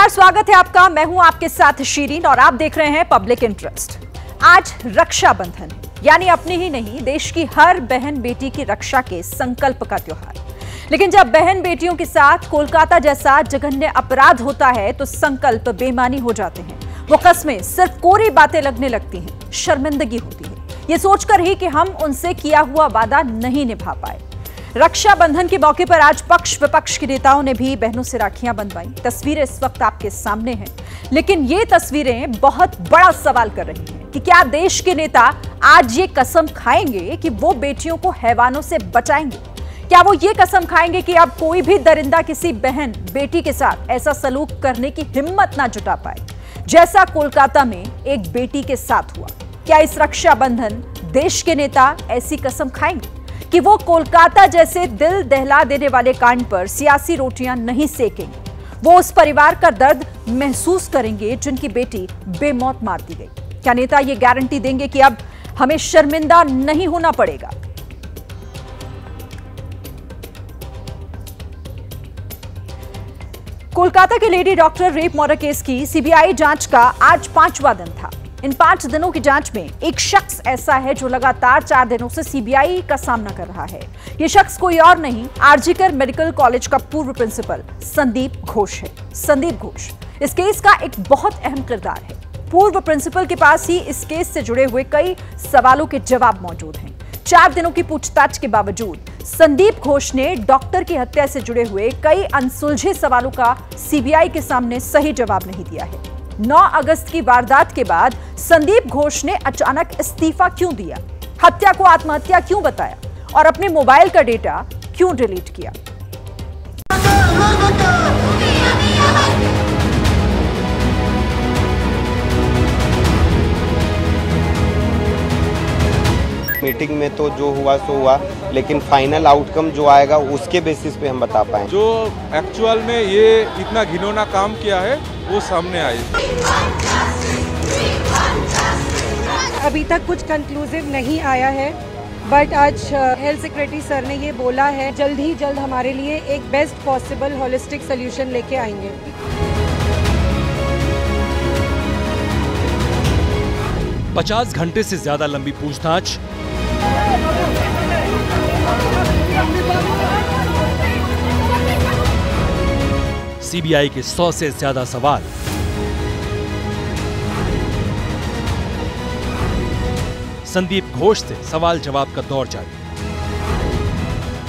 नमस्कार, स्वागत है आपका। मैं हूं आपके साथ शीरीन और आप देख रहे हैं पब्लिक इंटरेस्ट। आज रक्षाबंधन, यानी अपनी ही नहीं देश की हर बहन बेटी की रक्षा के संकल्प का त्योहार। लेकिन जब बहन बेटियों के साथ कोलकाता जैसा जघन्य अपराध होता है तो संकल्प बेमानी हो जाते हैं। वो कस्में सिर्फ कोरी बातें लगने लगती हैं, शर्मिंदगी होती है ये सोचकर ही कि हम उनसे किया हुआ वादा नहीं निभा पाए। रक्षाबंधन के मौके पर आज पक्ष विपक्ष के नेताओं ने भी बहनों से राखियां बंधवाई। तस्वीरें इस वक्त आपके सामने हैं, लेकिन ये तस्वीरें बहुत बड़ा सवाल कर रही हैं कि क्या देश के नेता आज ये कसम खाएंगे कि वो बेटियों को हैवानों से बचाएंगे? क्या वो ये कसम खाएंगे कि अब कोई भी दरिंदा किसी बहन बेटी के साथ ऐसा सलूक करने की हिम्मत ना जुटा पाए, जैसा कोलकाता में एक बेटी के साथ हुआ? क्या इस रक्षाबंधन देश के नेता ऐसी कसम खाएंगे कि वो कोलकाता जैसे दिल दहला देने वाले कांड पर सियासी रोटियां नहीं सेकेंगे? वो उस परिवार का दर्द महसूस करेंगे जिनकी बेटी बेमौत मार दी गई? क्या नेता ये गारंटी देंगे कि अब हमें शर्मिंदा नहीं होना पड़ेगा? कोलकाता के lady doctor rape murder case की सीबीआई जांच का आज 5वां दिन था। इन 5 दिनों की जांच में एक शख्स ऐसा है जो लगातार 4 दिनों से सीबीआई का सामना कर रहा है। यह शख्स कोई और नहीं, आरजीकर मेडिकल कॉलेज का पूर्व प्रिंसिपल संदीप घोष है। संदीप घोष इस केस का एक बहुत अहम किरदार है। पूर्व प्रिंसिपल के पास ही इस केस से जुड़े हुए कई सवालों के जवाब मौजूद हैं। 4 दिनों की पूछताछ के बावजूद संदीप घोष ने डॉक्टर की हत्या से जुड़े हुए कई अनसुलझे सवालों का सीबीआई के सामने सही जवाब नहीं दिया है। 9 अगस्त की वारदात के बाद संदीप घोष ने अचानक इस्तीफा क्यों दिया? हत्या को आत्महत्या क्यों बताया? और अपने मोबाइल का डेटा क्यों डिलीट किया? मीटिंग में तो जो हुआ सो हुआ, लेकिन फाइनल आउटकम जो आएगा उसके बेसिस पे हम बता पाएं। जो एक्चुअल में ये इतना घिनौना काम किया है वो सामने आए। अभी तक कुछ कंक्लूसिव नहीं आया है, बट आज हेल्थ सेक्रेटरी सर ने ये बोला है जल्द ही जल्द हमारे लिए एक बेस्ट पॉसिबल होलिस्टिक सोल्यूशन लेके आएंगे। पचास घंटे से ज्यादा लंबी पूछताछ, सीबीआई के 100 से ज्यादा सवाल, संदीप घोष से सवाल जवाब का दौर जारी।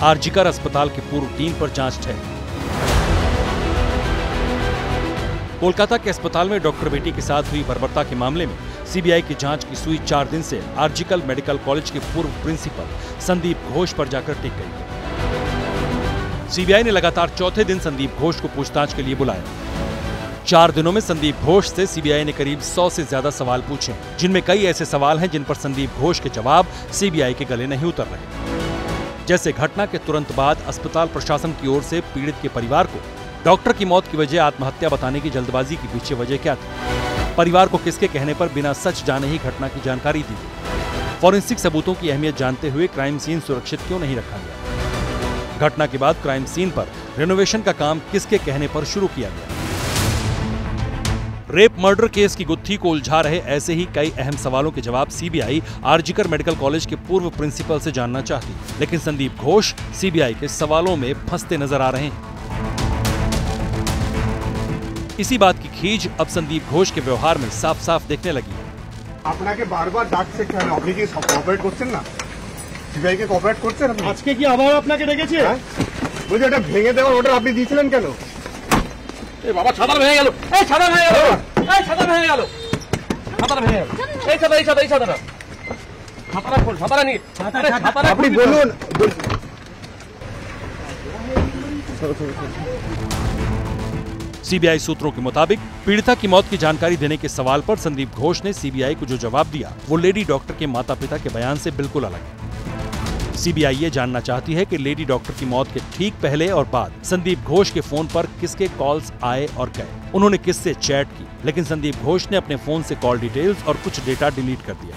आरजीकर अस्पताल के पूर्व टीम पर जांच ठहरी। कोलकाता के अस्पताल में डॉक्टर बेटी के साथ हुई बर्बरता के मामले में सीबीआई की जांच की सुई 4 दिन से आरजीकर मेडिकल कॉलेज के पूर्व प्रिंसिपल संदीप घोष पर जाकर टिक गई। सीबीआई ने लगातार चौथे दिन संदीप घोष को पूछताछ के लिए बुलाया। 4 दिनों में संदीप घोष से सीबीआई ने करीब 100 से ज्यादा सवाल पूछे, जिनमें कई ऐसे सवाल हैं जिन पर संदीप घोष के जवाब सीबीआई के गले नहीं उतर रहे। जैसे घटना के तुरंत बाद अस्पताल प्रशासन की ओर से पीड़ित के परिवार को डॉक्टर की मौत की वजह आत्महत्या बताने की जल्दबाजी के पीछे वजह क्या थी? परिवार को किसके कहने पर बिना सच जाने ही घटना की जानकारी दी गई? फॉरेंसिक सबूतों की अहमियत जानते हुए क्राइम सीन सुरक्षित क्यों नहीं रखा गया? घटना के बाद क्राइम सीन पर रेनोवेशन का काम किसके कहने पर शुरू किया गया? रेप मर्डर केस की गुत्थी को उलझा रहे ऐसे ही कई अहम सवालों के जवाब सीबीआई आरजीकर मेडिकल कॉलेज के पूर्व प्रिंसिपल से जानना चाहती, लेकिन संदीप घोष सीबीआई के सवालों में फंसते नजर आ रहे हैं। इसी बात की खींच अब संदीप घोष के व्यवहार में साफ साफ देखने लगी। আপনাকে বারবার ডাকছে কেন? আপনি কি কোঅপারেট করছেন না? সিবিআই কে কোঅপারেট করছেন আপনি? আজকে কি আবার আপনাকে ডেকেছে? বুঝে এটা ভেঙে দেওয়ার অর্ডার আপনি দিয়েছিলেন কেন? এই বাবা ছাতা ভেঙে গেল। এই ছাতা ভেঙে গেল। এই ছাতা ভেঙে গেল। ছাতা ভেঙে গেল। এই ছাতা। ছাতাটা খোল, ছাতাটা নি। ছাতাটা আপনি বলুন। सीबीआई सूत्रों के मुताबिक पीड़िता की मौत की जानकारी देने के सवाल पर संदीप घोष ने सीबीआई को जो जवाब दिया वो लेडी डॉक्टर के माता-पिता के बयान से बिल्कुल अलग है। सीबीआई ये जानना चाहती है कि लेडी डॉक्टर की मौत के ठीक पहले और बाद संदीप घोष के फोन पर किसके कॉल्स आए और गए, उन्होंने किससे चैट की। लेकिन संदीप घोष ने अपने फोन से कॉल डिटेल्स और कुछ डेटा डिलीट कर दिया।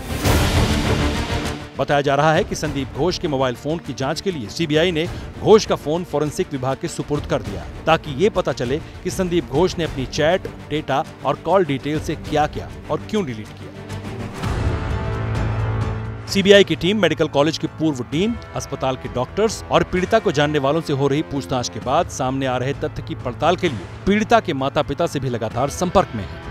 बताया जा रहा है कि संदीप घोष के मोबाइल फोन की जांच के लिए सीबीआई ने घोष का फोन फॉरेंसिक विभाग के सुपुर्द कर दिया, ताकि ये पता चले कि संदीप घोष ने अपनी चैट, डेटा और कॉल डिटेल से क्या किया और क्यों डिलीट किया। सीबीआई की टीम मेडिकल कॉलेज के पूर्व डीन, अस्पताल के डॉक्टर्स और पीड़िता को जानने वालों से हो रही पूछताछ के बाद सामने आ रहे तथ्य की पड़ताल के लिए पीड़िता के माता-पिता से भी लगातार संपर्क में है।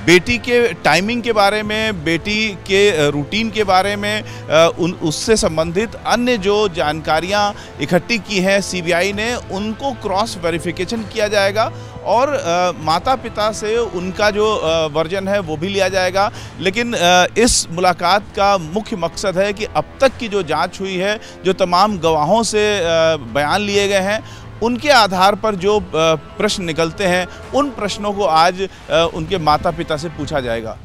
बेटी के टाइमिंग के बारे में, बेटी के रूटीन के बारे में, उससे संबंधित अन्य जो जानकारियां इकट्ठी की हैं सीबीआई ने, उनको क्रॉस वेरिफिकेशन किया जाएगा और माता पिता से उनका जो वर्जन है वो भी लिया जाएगा। लेकिन इस मुलाकात का मुख्य मकसद है कि अब तक की जो जांच हुई है, जो तमाम गवाहों से बयान लिए गए हैं, उनके आधार पर जो प्रश्न निकलते हैं, उन प्रश्नों को आज उनके माता पिता से पूछा जाएगा।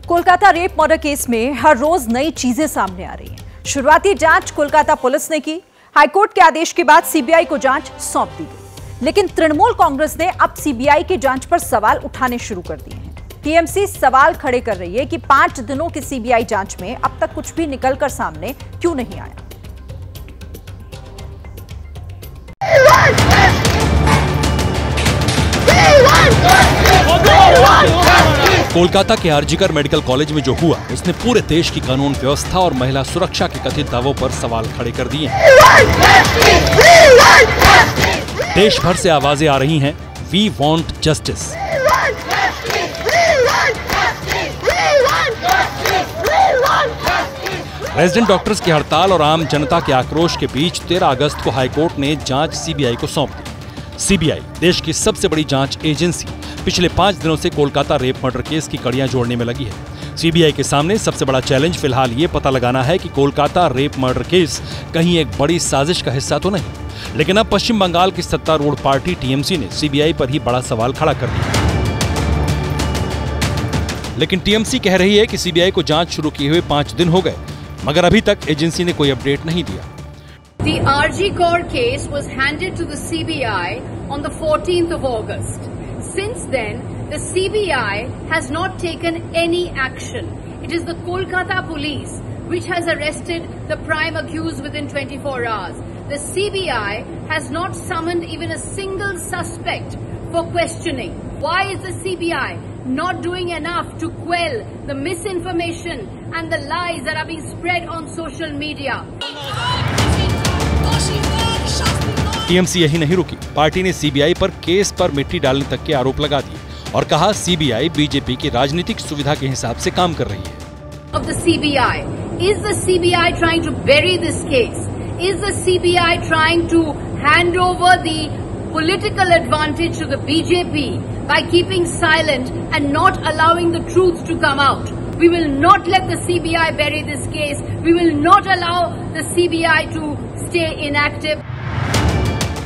कोलकाता रेप मर्डर केस में हर रोज नई चीजें सामने आ रही हैं। शुरुआती जांच कोलकाता पुलिस ने की, हाईकोर्ट के आदेश के बाद सीबीआई को जांच सौंप दी गई, लेकिन तृणमूल कांग्रेस ने अब सीबीआई की जांच पर सवाल उठाने शुरू कर दिए हैं। टीएमसी सवाल खड़े कर रही है कि 5 दिनों की सीबीआई जांच में अब तक कुछ भी निकलकर सामने क्यों नहीं आया। कोलकाता के आरजीकर मेडिकल कॉलेज में जो हुआ, उसने पूरे देश की कानून व्यवस्था और महिला सुरक्षा के कथित दावों पर सवाल खड़े कर दिए हैं। देश भर से आवाजें आ रही हैं, we want justice. Resident doctors की हड़ताल और आम जनता के आक्रोश के बीच 13 अगस्त को हाईकोर्ट ने जांच सीबीआई को सौंप दी। सीबीआई, देश की सबसे बड़ी जांच एजेंसी, पिछले 5 दिनों से कोलकाता रेप मर्डर केस की कड़ियां जोड़ने में लगी है। सीबीआई के सामने सबसे बड़ा चैलेंज फिलहाल ये पता लगाना है कि कोलकाता रेप मर्डर केस कहीं एक बड़ी साजिश का हिस्सा तो नहीं। लेकिन अब पश्चिम बंगाल की सत्तारूढ़ पार्टी टीएमसी ने सीबीआई पर ही बड़ा सवाल खड़ा कर दिया। लेकिन टीएमसी कह रही है कि सीबीआई को जांच शुरू किए हुए 5 दिन हो गए, मगर अभी तक एजेंसी ने कोई अपडेट नहीं दिया। The RG Kaur case was handed to the CBI on the 14th of August. Since then, the CBI has not taken any action. It is the Kolkata police which has arrested the prime accused within 24 hours. The CBI has not summoned even a single suspect for questioning. Why is the CBI not doing enough to quell the misinformation and the lies that are being spread on social media? TMC यही नहीं रुकी, party ने CBI पर case पर मिट्टी डालने तक के आरोप लगा दिए और कहा सीबीआई बीजेपी की राजनीतिक सुविधा के हिसाब से काम कर रही है। Of the CBI, is the CBI trying to bury this case? Is the CBI trying to hand over the political advantage to the BJP by keeping silent and not allowing the truth to come out? We will not let the CBI bury this case. We will not allow the CBI to stay inactive.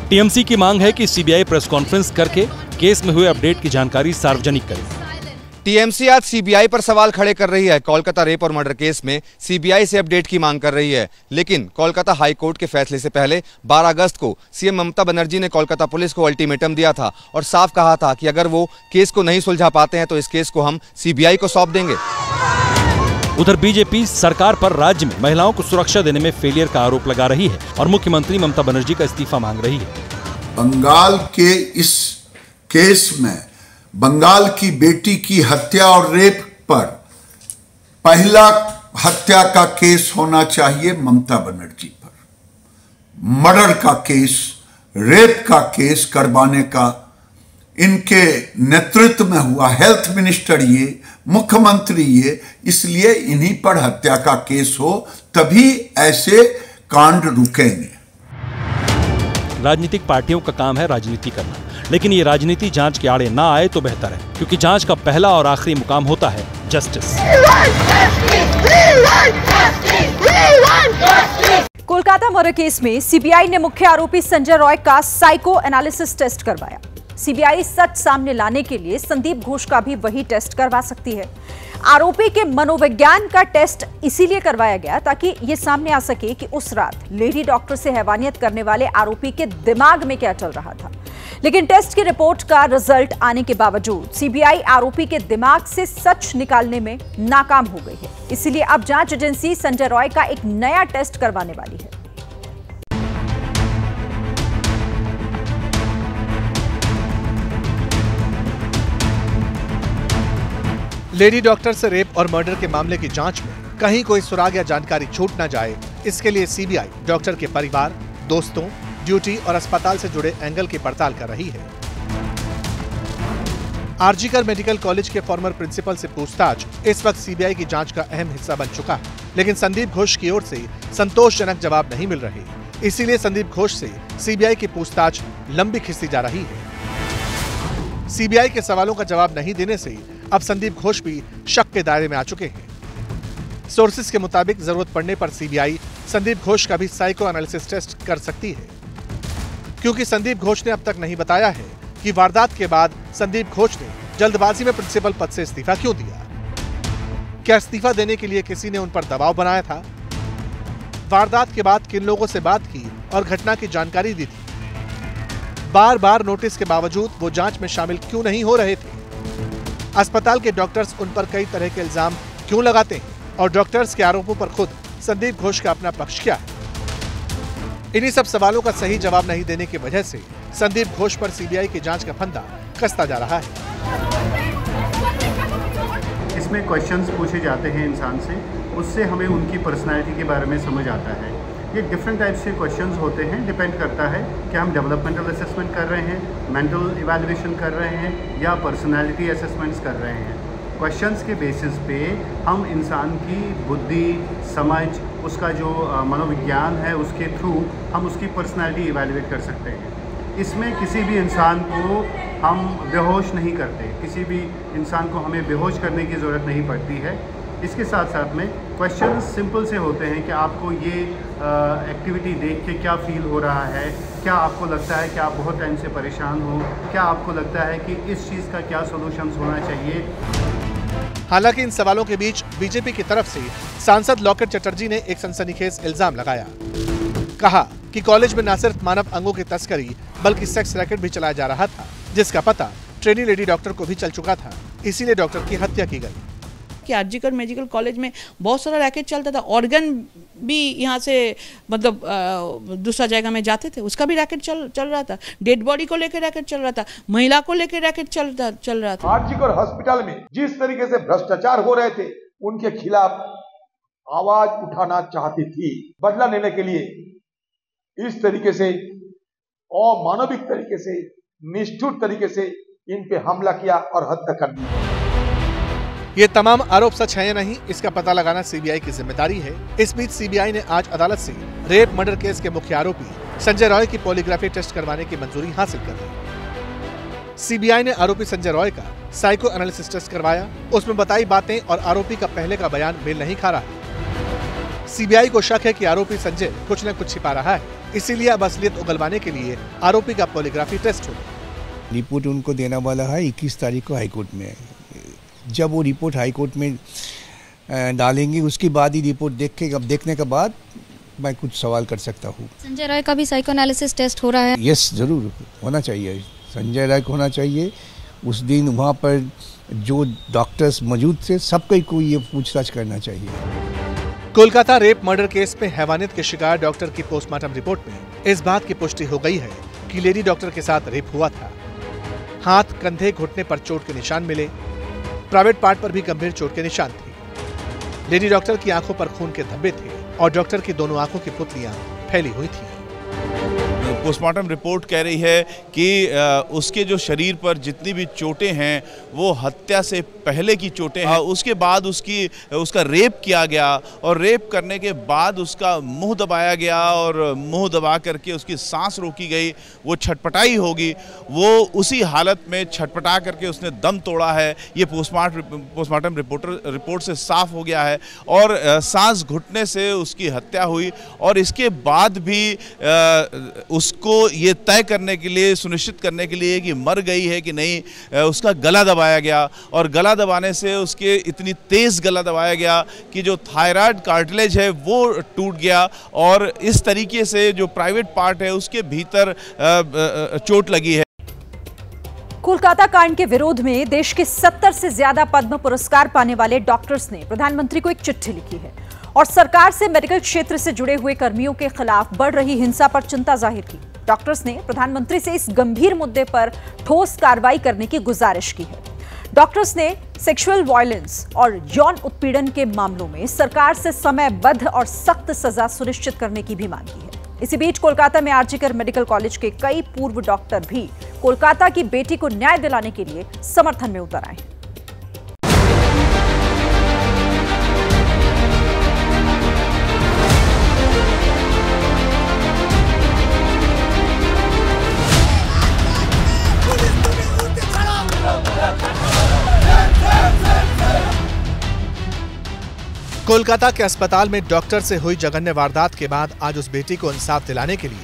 TMC की मांग है कि CBI press conference करके case में हुए update की जानकारी सार्वजनिक करे। टीएमसी आज सीबीआई पर सवाल खड़े कर रही है। कोलकाता रेप और मर्डर केस में सीबीआई से अपडेट की मांग कर रही है, लेकिन कोलकाता हाई कोर्ट के फैसले से पहले 12 अगस्त को सीएम ममता बनर्जी ने कोलकाता पुलिस को अल्टीमेटम दिया था और साफ कहा था कि अगर वो केस को नहीं सुलझा पाते हैं तो इस केस को हम सीबीआई को सौंप देंगे। उधर बीजेपी सरकार पर राज्य में महिलाओं को सुरक्षा देने में फेलियर का आरोप लगा रही है और मुख्यमंत्री ममता बनर्जी का इस्तीफा मांग रही है। बंगाल के इस केस में बंगाल की बेटी की हत्या और रेप पर पहला हत्या का केस होना चाहिए ममता बनर्जी पर। मर्डर का केस, रेप का केस करवाने का इनके नेतृत्व में हुआ, हेल्थ मिनिस्टर ये, मुख्यमंत्री ये, इसलिए इन्हीं पर हत्या का केस हो, तभी ऐसे कांड रुकेंगे। राजनीतिक पार्टियों का काम है राजनीति करना, लेकिन ये राजनीति जांच के आड़े ना आए तो बेहतर है, क्योंकि जांच का पहला और आखिरी मुकाम होता है जस्टिस। कोलकाता मर्डर केस में सीबीआई ने मुख्य आरोपी संजय रॉय का साइको एनालिसिस टेस्ट करवाया। सीबीआई सच सामने लाने के लिए संदीप घोष का भी वही टेस्ट करवा सकती है। आरोपी के मनोविज्ञान का टेस्ट इसीलिए करवाया गया ताकि ये सामने आ सके कि उस रात लेडी डॉक्टर से हैवानियत करने वाले आरोपी के दिमाग में क्या चल रहा था। लेकिन टेस्ट की रिपोर्ट का रिजल्ट आने के बावजूद सीबीआई आरोपी के दिमाग से सच निकालने में नाकाम हो गई है। इसीलिए अब जांच एजेंसी संजय रॉय का एक नया टेस्ट करवाने वाली है। लेडी डॉक्टर से रेप और मर्डर के मामले की जांच में कहीं कोई सुराग या जानकारी छूट न जाए, इसके लिए सीबीआई डॉक्टर के परिवार, दोस्तों, ड्यूटी और अस्पताल से जुड़े एंगल की पड़ताल कर रही है। आरजीकर मेडिकल कॉलेज के फॉर्मर प्रिंसिपल से पूछताछ इस वक्त सीबीआई की जांच का अहम हिस्सा बन चुका है, लेकिन संदीप घोष की ओर से संतोषजनक जवाब नहीं मिल रहे। इसीलिए संदीप घोष से सीबीआई की पूछताछ लंबी खिंचती जा रही है। सीबीआई के सवालों का जवाब नहीं देने से अब संदीप घोष भी शक के दायरे में आ चुके हैं। सोर्सेस के मुताबिक जरूरत पड़ने पर सीबीआई संदीप घोष का भी साइको एनालिसिस टेस्ट कर सकती है, क्योंकि संदीप घोष ने अब तक नहीं बताया है कि वारदात के बाद संदीप घोष ने जल्दबाजी में प्रिंसिपल पद से इस्तीफा क्यों दिया। क्या इस्तीफा देने के लिए किसी ने उन पर दबाव बनाया था? वारदात के बाद किन लोगों से बात की और घटना की जानकारी दी थी? बार बार नोटिस के बावजूद वो जांच में शामिल क्यों नहीं हो रहे थे? अस्पताल के डॉक्टर्स उन पर कई तरह के इल्जाम क्यों लगाते हैं और डॉक्टर्स के आरोपों पर खुद संदीप घोष का अपना पक्ष क्या है? इन्हीं सब सवालों का सही जवाब नहीं देने की वजह से संदीप घोष पर सीबीआई की जांच का फंदा कसता जा रहा है। इसमें क्वेश्चंस पूछे जाते हैं इंसान से, उससे हमें उनकी पर्सनालिटी के बारे में समझ आता है। ये डिफरेंट टाइप से क्वेश्चंस होते हैं, डिपेंड करता है कि हम डेवलपमेंटल असेसमेंट कर रहे हैं, मेंटल इवैल्यूएशन कर रहे हैं या पर्सनालिटी असेसमेंट्स कर रहे हैं। क्वेश्चंस के बेसिस पे हम इंसान की बुद्धि, समझ, उसका जो मनोविज्ञान है, उसके थ्रू हम उसकी पर्सनालिटी इवैल्यूएट कर सकते हैं। इसमें किसी भी इंसान को हम बेहोश नहीं करते, किसी भी इंसान को हमें बेहोश करने की ज़रूरत नहीं पड़ती है। इसके साथ साथ में क्वेश्चन सिंपल से होते हैं कि आपको ये एक्टिविटी देख के क्या फील हो रहा है, क्या आपको लगता है कि आप बहुत टाइम से परेशान हो, क्या आपको लगता है कि इस चीज़ का क्या सॉल्यूशंस होना चाहिए। हालांकि इन सवालों के बीच बीजेपी की तरफ से सांसद लॉकेट चटर्जी ने एक सनसनीखेज इल्जाम लगाया। कहा कि कॉलेज में न सिर्फ मानव अंगों की तस्करी बल्कि सेक्स रैकेट भी चलाया जा रहा था, जिसका पता ट्रेनी लेडी डॉक्टर को भी चल चुका था, इसीलिए डॉक्टर की हत्या की गई। कि आरजीकर मेडिकल कॉलेज में बहुत सारा रैकेट चलता था, ऑर्गन भी यहाँ से मतलब दूसरा जगह में जाते थे, उसका भी रैकेट चल रहा था। डेड बॉडी को लेकर रैकेट चल रहा था, महिला को लेकर रैकेट चल रहा था। आरजीकर हॉस्पिटल में जिस तरीके से भ्रष्टाचार हो रहे थे, उनके खिलाफ आवाज उठाना चाहती थी। बदला लेने के लिए इस तरीके से अमानविक तरीके से, निष्ठुर तरीके से इन पे हमला किया और हत्या कर दी। ये तमाम आरोप सच है या नहीं, इसका पता लगाना सीबीआई की जिम्मेदारी है। इस बीच सीबीआई ने आज अदालत से रेप मर्डर केस के मुख्य आरोपी संजय रॉय की पॉलीग्राफी टेस्ट करवाने की मंजूरी हासिल कर ली। सीबीआई ने आरोपी संजय रॉय का साइको एनालिसिस टेस्ट करवाया। उसमें बताई बातें और आरोपी का पहले का बयान मेल नहीं खा रहा। सीबीआई को शक है कि आरोपी संजय कुछ न कुछ छिपा रहा है, इसीलिए अब असलियत उगलवाने के लिए आरोपी का पॉलीग्राफी टेस्ट होगा। रिपोर्ट उनको देना वाला है 21 तारीख को हाईकोर्ट में। जब वो रिपोर्ट हाईकोर्ट में डालेंगे, उसके बाद ही रिपोर्ट देखने के बाद मैं कुछ सवाल कर सकता हूँ। संजय रॉय का भी साइको एनालिसिस टेस्ट हो रहा है? यस, जरूर होना चाहिए। संजय रॉय को होना चाहिए। उस दिन वहाँ पर जो डॉक्टर्स मौजूद थे, सबको ये पूछताछ करना चाहिए। कोलकाता रेप मर्डर केस में हैवानियत के शिकार डॉक्टर की पोस्टमार्टम रिपोर्ट में इस बात की पुष्टि हो गई है कि लेडी डॉक्टर के साथ रेप हुआ था। हाथ, कंधे, घुटने पर चोट के निशान मिले। प्राइवेट पार्ट पर भी गंभीर चोट के निशान थे। लेडी डॉक्टर की आंखों पर खून के धब्बे थे और डॉक्टर की दोनों आंखों की पुतलियां फैली हुई थी। पोस्टमार्टम रिपोर्ट कह रही है कि उसके जो शरीर पर जितनी भी चोटें हैं वो हत्या से पहले की चोटें हैं। उसके बाद उसका रेप किया गया और रेप करने के बाद उसका मुंह दबाया गया और मुंह दबा करके उसकी सांस रोकी गई। वो छटपटाई होगी, वो उसी हालत में छटपटा करके उसने दम तोड़ा है। ये पोस्टमार्टम रिपोर्ट से साफ हो गया है और सांस घुटने से उसकी हत्या हुई। और इसके बाद भी उसको ये तय करने के लिए, सुनिश्चित करने के लिए कि मर गई है कि नहीं, उसका गला दबाया गया और गला दबाने से उसके इतनी तेज गला दबाया गया कि जो थायराइड कार्टिलेज है वो टूट गया और इस तरीके से जो प्राइवेट पार्ट है उसके भीतर चोट लगी है। कोलकाता कांड के विरोध में देश के 70 से ज्यादा पद्म पुरस्कार पाने वाले डॉक्टर्स ने प्रधानमंत्री को एक चिट्ठी लिखी है और सरकार से मेडिकल क्षेत्र से जुड़े हुए कर्मियों के खिलाफ बढ़ रही हिंसा पर चिंता जाहिर की। डॉक्टर्स ने प्रधानमंत्री से इस गंभीर मुद्दे पर ठोस कार्रवाई करने की गुजारिश की है। डॉक्टर्स ने सेक्सुअल वायलेंस और यौन उत्पीड़न के मामलों में सरकार से समयबद्ध और सख्त सजा सुनिश्चित करने की भी मांग की है। इसी बीच कोलकाता में आरजीकर मेडिकल कॉलेज के कई पूर्व डॉक्टर भी कोलकाता की बेटी को न्याय दिलाने के लिए समर्थन में उतर आए हैं। कोलकाता के अस्पताल में डॉक्टर से हुई जघन्य वारदात के बाद आज उस बेटी को इंसाफ दिलाने के लिए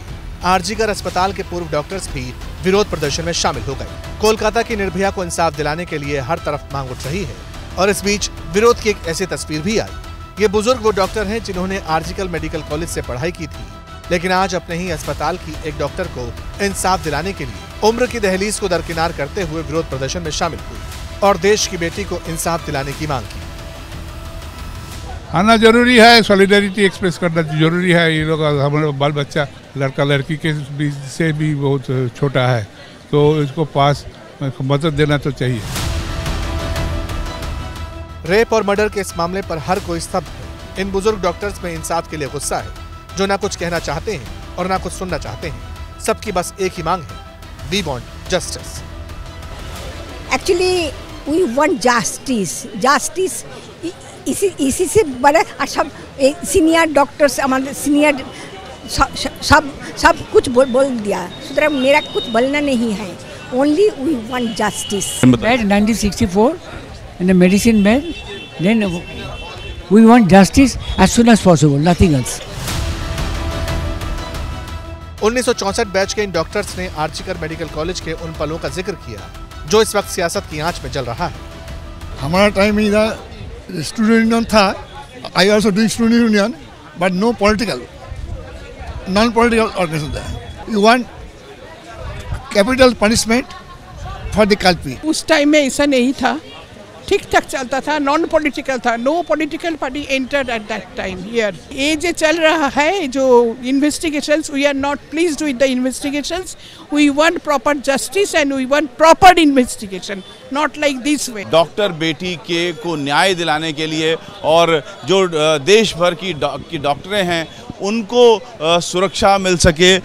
आरजीकर अस्पताल के पूर्व डॉक्टर्स भी विरोध प्रदर्शन में शामिल हो गए। कोलकाता की निर्भया को इंसाफ दिलाने के लिए हर तरफ मांग उठ रही है और इस बीच विरोध की एक ऐसी तस्वीर भी आई। ये बुजुर्ग वो डॉक्टर हैं जिन्होंने आरजीकर मेडिकल कॉलेज से पढ़ाई की थी, लेकिन आज अपने ही अस्पताल की एक डॉक्टर को इंसाफ दिलाने के लिए उम्र की दहलीज को दरकिनार करते हुए विरोध प्रदर्शन में शामिल हुई और देश की बेटी को इंसाफ दिलाने की मांग की। आना जरूरी है, सॉलिडरिटी एक्सप्रेस करना जरूरी है। ये लोग हमारे बाल बच्चा लड़का लड़की के बीच से भी बहुत छोटा है, तो इसको पास मदद देना तो चाहिए। रेप और मर्डर के इस मामले पर हर कोई स्तब्ध है। इन बुजुर्ग डॉक्टर्स में इंसाफ के लिए गुस्सा है, जो ना कुछ कहना चाहते हैं और ना कुछ सुनना चाहते हैं। सबकी बस एक ही मांग है, we want justice. Actually we want justice. इसी से बड़ा सब सीनियर डॉक्टर्स हमारे सीनियर सब कुछ बोल दिया, सुतरां मेरा कुछ बोलना नहीं है। Only we want justice. 1964 in the medicine med, then we want justice as soon as possible, nothing else. 1964 batch के इन डॉक्टर्स ने आरजीकर मेडिकल कॉलेज के उन पलों का जिक्र किया जो इस वक्त सियासत की आंच में जल रहा है। हमारा टाइम इधर स्टूडेंट यूनियन था, I also doing student union, but no political, non political organisation था। You want capital punishment for the culprit. उस टाइम में ऐसा नहीं था, ठीक ठाक चलता था, नॉन पॉलिटिकल था, no political party entered at that time here. ये जो चल रहा है जो investigations, we are not pleased with the investigations, we want proper justice and we want proper investigation, not like this way. Doctor बेटी के को न्याय दिलाने के लिए और जो देश भर की डॉक्टरें हैं उनको सुरक्षा मिल सके,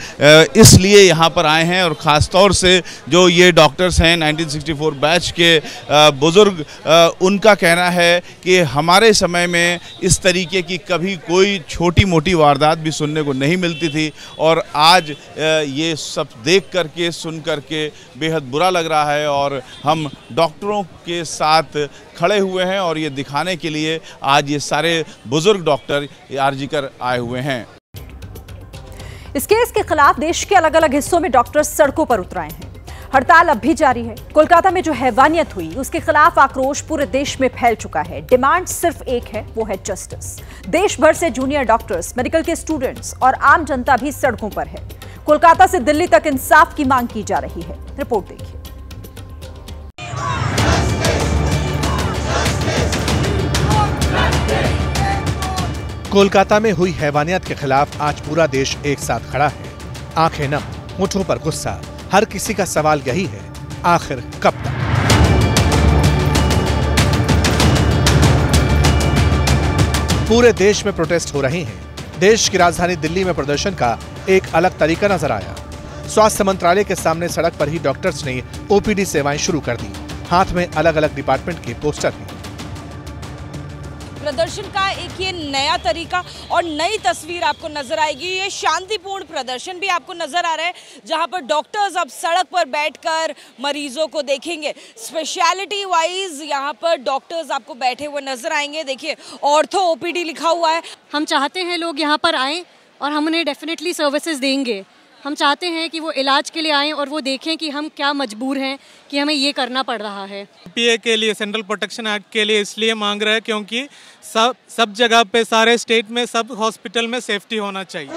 इसलिए यहाँ पर आए हैं। और ख़ास तौर से जो ये डॉक्टर्स हैं 1964 बैच के बुज़ुर्ग, उनका कहना है कि हमारे समय में इस तरीके की कभी कोई छोटी मोटी वारदात भी सुनने को नहीं मिलती थी और आज ये सब देख करके सुन करके बेहद बुरा लग रहा है और हम डॉक्टरों के साथ खड़े हुए हैं और ये दिखाने के लिए आज ये सारे बुजुर्ग डॉक्टर आरजीकर आए हुए हैं। इस केस के खिलाफ देश के अलग अलग हिस्सों में डॉक्टर सड़कों पर उतर आए हैं। हड़ताल अब भी जारी है। कोलकाता में जो हैवानियत हुई उसके खिलाफ आक्रोश पूरे देश में फैल चुका है। डिमांड सिर्फ एक है, वो है जस्टिस। देश भर से जूनियर डॉक्टर्स, मेडिकल के स्टूडेंट्स और आम जनता भी सड़कों पर है। कोलकाता से दिल्ली तक इंसाफ की मांग की जा रही है। रिपोर्ट देखिए। कोलकाता में हुई हैवानियत के खिलाफ आज पूरा देश एक साथ खड़ा है। आंखें नम, होठों पर गुस्सा, हर किसी का सवाल यही है, आखिर कब तक? पूरे देश में प्रोटेस्ट हो रहे हैं। देश की राजधानी दिल्ली में प्रदर्शन का एक अलग तरीका नजर आया। स्वास्थ्य मंत्रालय के सामने सड़क पर ही डॉक्टर्स ने ओपीडी सेवाएं शुरू कर दी। हाथ में अलग अलग डिपार्टमेंट के पोस्टर हैं। प्रदर्शन का एक ये नया तरीका और नई तस्वीर आपको नजर आएगी। ये शांतिपूर्ण प्रदर्शन भी आपको नजर आ रहा है, जहां पर डॉक्टर्स अब सड़क पर बैठकर मरीजों को देखेंगे। स्पेशलिटी वाइज यहाँ पर डॉक्टर्स आपको बैठे हुए नजर आएंगे। देखिए, ऑर्थो ओपीडी लिखा हुआ है। हम चाहते हैं लोग यहाँ पर आएँ और हम उन्हें डेफिनेटली सर्विसेज देंगे। हम चाहते हैं कि वो इलाज के लिए आएँ और वो देखें कि हम क्या मजबूर हैं कि हमें ये करना पड़ रहा है। पीए के लिए, सेंट्रल प्रोटेक्शन एक्ट के लिए इसलिए मांग रहे हैं क्योंकि सब जगह पे, सारे स्टेट में, सब हॉस्पिटल में सेफ्टी होना चाहिए।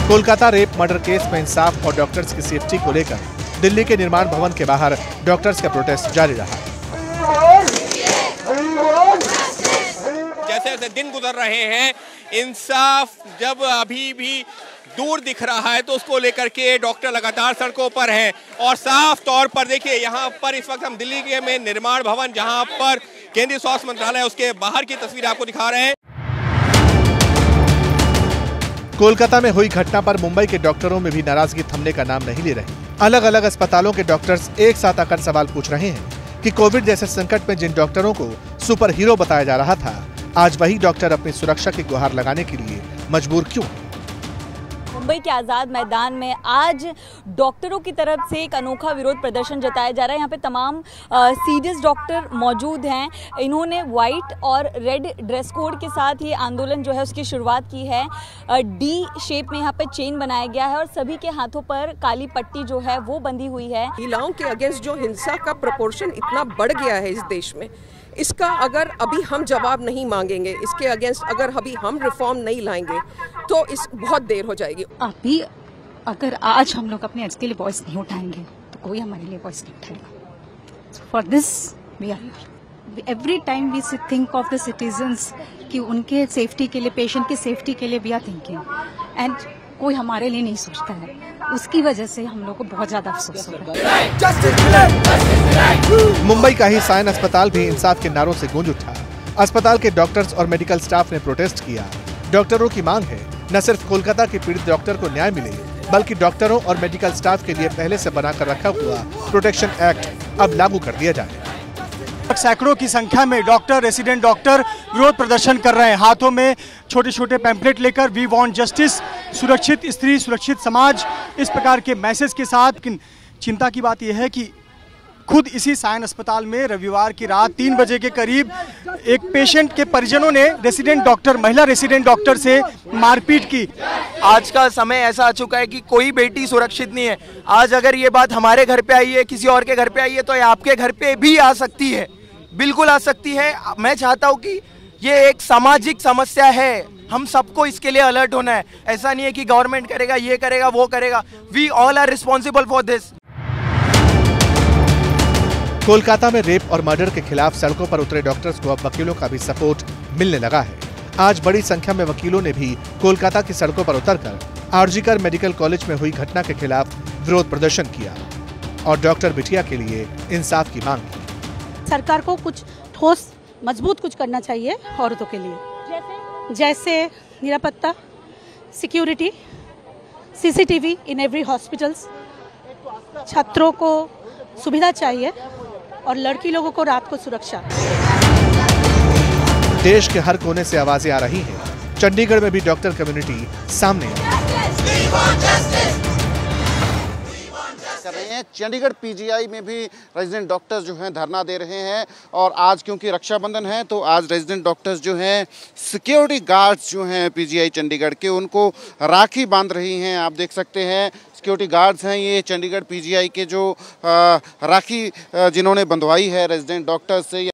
कोलकाता रेप मर्डर केस में इंसाफ और डॉक्टर्स की सेफ्टी को लेकर दिल्ली के निर्माण भवन के बाहर डॉक्टर्स का प्रोटेस्ट जारी रहा। जैसे जैसे दिन गुजर रहे हैं, इंसाफ जब अभी भी दूर दिख रहा है तो उसको लेकर के डॉक्टर लगातार सड़कों पर हैं। और साफ तौर पर देखिए, यहाँ पर इस वक्त हम दिल्ली के में निर्माण भवन, जहाँ पर केंद्रीय स्वास्थ्य मंत्रालय, उसके बाहर की तस्वीर आपको दिखा रहे हैं। कोलकाता में हुई घटना पर मुंबई के डॉक्टरों में भी नाराजगी थमने का नाम नहीं ले रही। अलग अलग अस्पतालों के डॉक्टर्स एक साथ आकर सवाल पूछ रहे हैं कि कोविड जैसे संकट में जिन डॉक्टरों को सुपर हीरो बताया जा रहा था, आज वही डॉक्टर अपनी सुरक्षा की गुहार लगाने के लिए मजबूर क्यों? मुंबई के आज़ाद मैदान में आज डॉक्टरों की तरफ से एक अनोखा विरोध प्रदर्शन जताया जा रहा है। यहाँ पे तमाम सीरियस डॉक्टर मौजूद हैं। इन्होंने वाइट और रेड ड्रेस कोड के साथ ये आंदोलन जो है उसकी शुरुआत की है। डी शेप में यहाँ पे चेन बनाया गया है और सभी के हाथों पर काली पट्टी जो है वो बंधी हुई है। महिलाओं के अगेंस्ट जो हिंसा का प्रोपोर्शन इतना बढ़ गया है इस देश में, इसका अगर अभी हम जवाब नहीं मांगेंगे, इसके अगेंस्ट अगर अभी हम रिफॉर्म नहीं लाएंगे तो इस बहुत देर हो जाएगी। अभी अगर आज हम लोग अपने एज के लिए वॉइस नहीं उठाएंगे तो कोई हमारे लिए वॉइस नहीं उठाएगा। For this we are every time we think of the citizens कि उनके सेफ्टी के लिए, पेशेंट की सेफ्टी के लिए वी आर थिंकिंग, एंड कोई हमारे लिए नहीं सोचता है। उसकी वजह से हम लोग को बहुत ज्यादा अफसोस हो रहा है। मुंबई का ही सायन अस्पताल भी इंसाफ के नारों से गूंज उठा। अस्पताल के डॉक्टर्स और मेडिकल स्टाफ ने प्रोटेस्ट किया। डॉक्टरों की मांग है न सिर्फ कोलकाता के पीड़ित डॉक्टर को न्याय मिले, बल्कि डॉक्टरों और मेडिकल स्टाफ के लिए पहले से बनाकर रखा हुआ प्रोटेक्शन एक्ट अब लागू कर दिया जाए। सैकड़ों की संख्या में डॉक्टर, रेसिडेंट डॉक्टर विरोध प्रदर्शन कर रहे हैं, हाथों में छोटे छोटे पैम्पलेट लेकर वी वांट जस्टिस, सुरक्षित स्त्री, सुरक्षित समाज, इस प्रकार के मैसेज के साथ। लेकिन चिंता की बात यह है कि खुद इसी सायन अस्पताल में रविवार की रात 3 बजे के करीब एक पेशेंट के परिजनों ने रेसिडेंट डॉक्टर, महिला रेसिडेंट डॉक्टर से मारपीट की। आज का समय ऐसा आ चुका है कि कोई बेटी सुरक्षित नहीं है। आज अगर ये बात हमारे घर पे आई है, किसी और के घर पे आई है, तो ये आपके घर पे भी आ सकती है, बिल्कुल आ सकती है। मैं चाहता हूँ कि ये एक सामाजिक समस्या है, हम सबको इसके लिए अलर्ट होना है। ऐसा नहीं है कि गवर्नमेंट करेगा, ये करेगा, वो करेगा। We all are responsible for this. Kolkata में रेप और मर्डर के खिलाफ सड़कों पर उतरे डॉक्टर्स को अब वकीलों का भी सपोर्ट मिलने लगा है। आज बड़ी संख्या में वकीलों ने भी कोलकाता की सड़कों पर उतरकर आरजीकर मेडिकल कॉलेज में हुई घटना के खिलाफ विरोध प्रदर्शन किया और डॉक्टर बिटिया के लिए इंसाफ की मांग की। सरकार को कुछ ठोस मजबूत कुछ करना चाहिए औरतों के लिए, जैसे निरापत्ता, security, CCTV in every hospitals, छात्रों को सुविधा चाहिए और लड़की लोगों को रात को सुरक्षा। देश के हर कोने से आवाजें आ रही हैं। चंडीगढ़ में भी डॉक्टर कम्युनिटी सामने कर रहे हैं। चंडीगढ़ पीजीआई में भी रेजिडेंट डॉक्टर्स जो हैं धरना दे रहे हैं और आज क्योंकि रक्षाबंधन है तो आज रेजिडेंट डॉक्टर्स जो हैं सिक्योरिटी गार्ड्स जो हैं पीजीआई चंडीगढ़ के उनको राखी बांध रही हैं। आप देख सकते हैं सिक्योरिटी गार्ड्स हैं ये चंडीगढ़ पीजीआई के जो राखी जिन्होंने बंधवाई है रेजिडेंट डॉक्टर्स से।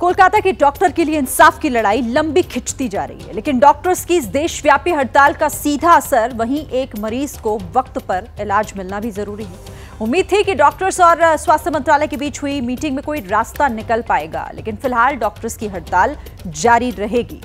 कोलकाता के डॉक्टर के लिए इंसाफ की लड़ाई लंबी खिंचती जा रही है, लेकिन डॉक्टर्स की इस देशव्यापी हड़ताल का सीधा असर वहीं एक मरीज को वक्त पर इलाज मिलना भी जरूरी है। उम्मीद थी कि डॉक्टर्स और स्वास्थ्य मंत्रालय के बीच हुई मीटिंग में कोई रास्ता निकल पाएगा, लेकिन फिलहाल डॉक्टर्स की हड़ताल जारी रहेगी।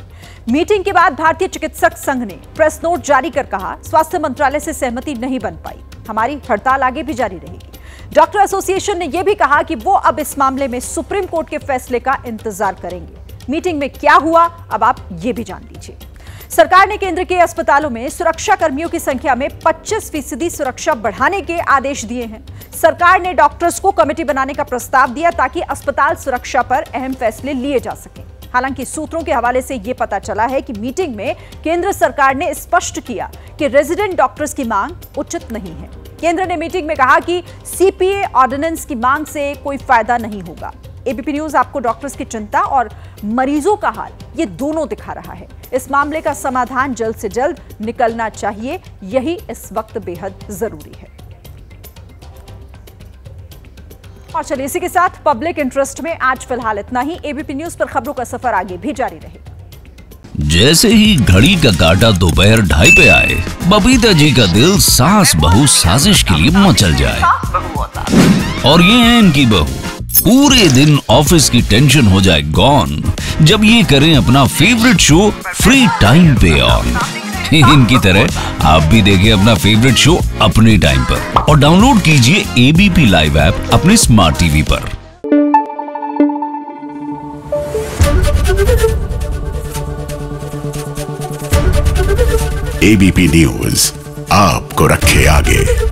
मीटिंग के बाद भारतीय चिकित्सक संघ ने प्रेस नोट जारी कर कहा, स्वास्थ्य मंत्रालय से सहमति नहीं बन पाई, हमारी हड़ताल आगे भी जारी रहेगी। डॉक्टर एसोसिएशन ने यह भी कहा कि वो अब इस मामले में सुप्रीम कोर्ट के फैसले का इंतजार करेंगे। मीटिंग में क्या हुआ, अब आप ये भी जान लीजिए। सरकार ने केंद्र के अस्पतालों में सुरक्षा कर्मियों की संख्या में 25% सुरक्षा बढ़ाने के आदेश दिए हैं। सरकार ने डॉक्टर्स को कमेटी बनाने का प्रस्ताव दिया ताकि अस्पताल सुरक्षा पर अहम फैसले लिए जा सकें। हालांकि सूत्रों के हवाले से यह पता चला है कि मीटिंग में केंद्र सरकार ने स्पष्ट किया कि रेजिडेंट डॉक्टर्स की मांग उचित नहीं है। केंद्र ने मीटिंग में कहा कि सीपीए ऑर्डिनेंस की मांग से कोई फायदा नहीं होगा। एबीपी न्यूज आपको डॉक्टर्स की चिंता और मरीजों का हाल ये दोनों दिखा रहा है। इस मामले का समाधान जल्द से जल्द निकलना चाहिए, यही इस वक्त बेहद जरूरी है। और चलिए इसी के साथ पब्लिक इंटरेस्ट में आज फिलहाल इतना ही। एबीपी न्यूज पर खबरों का सफर आगे भी जारी रहे। जैसे ही घड़ी का काटा दोपहर 2:30 पे आए, बबीता जी का दिल सास बहू साजिश के लिए मचल जाए। और ये है इनकी बहू, पूरे दिन ऑफिस की टेंशन हो जाए गॉन जब ये करें अपना फेवरेट शो फ्री टाइम पे ऑन। इनकी तरह आप भी देखें अपना फेवरेट शो अपने टाइम पर और डाउनलोड कीजिए एबीपी लाइव ऐप अपने स्मार्ट टीवी पर। एबीपी न्यूज आपको रखे आगे।